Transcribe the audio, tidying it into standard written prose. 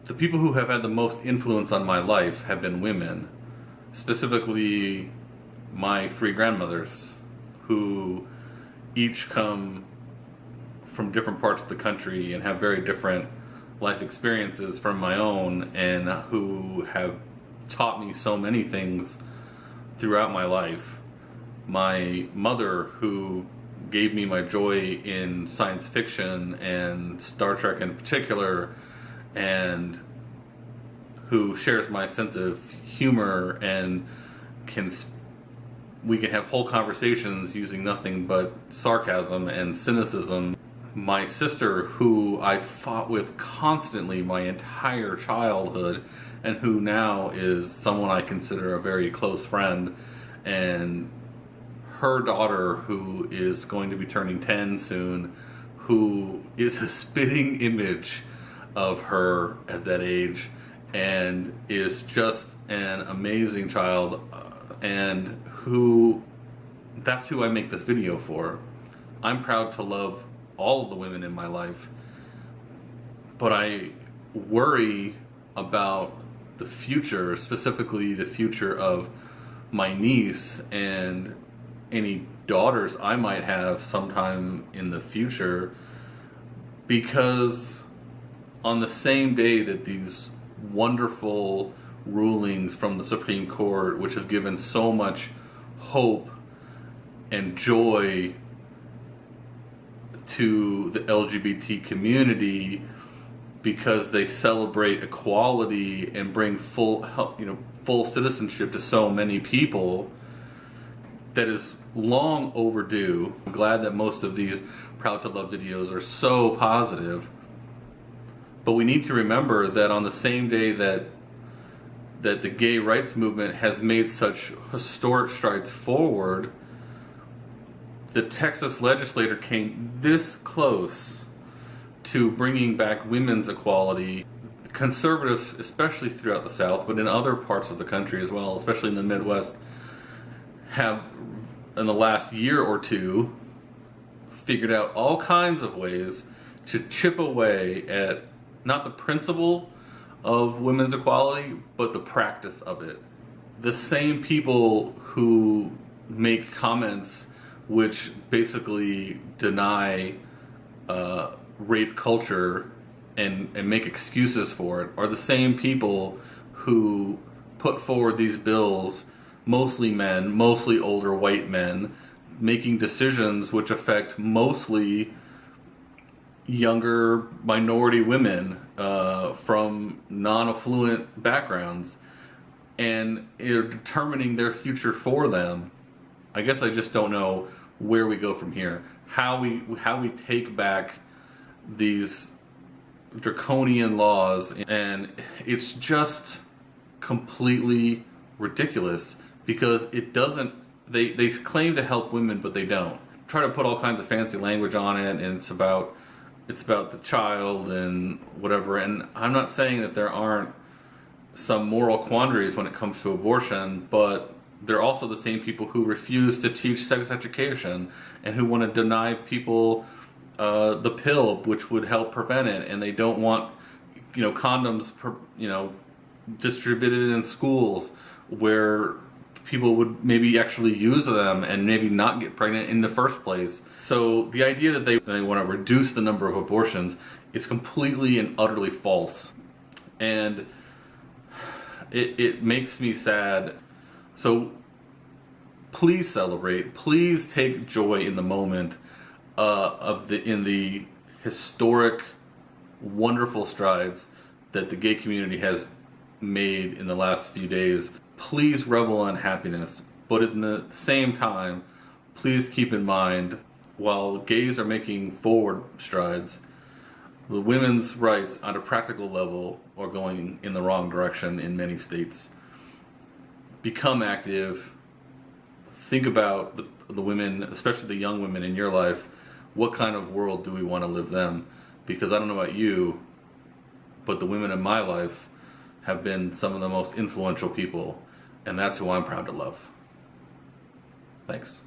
the people who have had the most influence on my life have been women, specifically my three grandmothers, who each come from different parts of the country and have very different life experiences from my own, and who have taught me so many things throughout my life. My mother, who gave me my joy in science fiction and Star Trek in particular, and who shares my sense of humor and we can have whole conversations using nothing but sarcasm and cynicism. My sister, who I fought with constantly my entire childhood, and who now is someone I consider a very close friend, and her daughter, who is going to be turning 10 soon, who is a spitting image of her at that age, and is just an amazing child, and that's who I make this video for. I'm proud to love all of the women in my life, but I worry about the future, specifically the future of my niece and any daughters I might have sometime in the future, because on the same day that these wonderful rulings from the Supreme Court, which have given so much hope and joy to the LGBT community, because they celebrate equality and bring full citizenship to so many people, that is long overdue. I'm glad that most of these Proud to Love videos are so positive, but we need to remember that on the same day that the gay rights movement has made such historic strides forward, the Texas legislature came this close to bringing back women's equality. Conservatives, especially throughout the South, but in other parts of the country as well, especially in the Midwest, have in the last year or two figured out all kinds of ways to chip away at not the principle of women's equality, but the practice of it. The same people who make comments which basically deny rape culture and make excuses for it are the same people who put forward these bills, mostly men, mostly older white men, making decisions which affect mostly younger minority women from non-affluent backgrounds, and are determining their future for them. I guess I just don't know where we go from here. How we take back these draconian laws, and it's just completely ridiculous, because it doesn't. They claim to help women, but they don't. Try to put all kinds of fancy language on it, and it's about the child and whatever. And I'm not saying that there aren't some moral quandaries when it comes to abortion, but they're also the same people who refuse to teach sex education and who want to deny people the pill, which would help prevent it, and they don't want condoms distributed in schools where people would maybe actually use them and maybe not get pregnant in the first place. So the idea that they want to reduce the number of abortions is completely and utterly false, and it makes me sad. So please celebrate, please take joy in the moment in the historic, wonderful strides that the gay community has made in the last few days. Please revel in happiness, but at the same time, please keep in mind, while gays are making forward strides, the women's rights on a practical level are going in the wrong direction in many states. Become active. Think about the women, especially the young women in your life. What kind of world do we want to live them? Because I don't know about you, but the women in my life have been some of the most influential people, and that's who I'm proud to love. Thanks.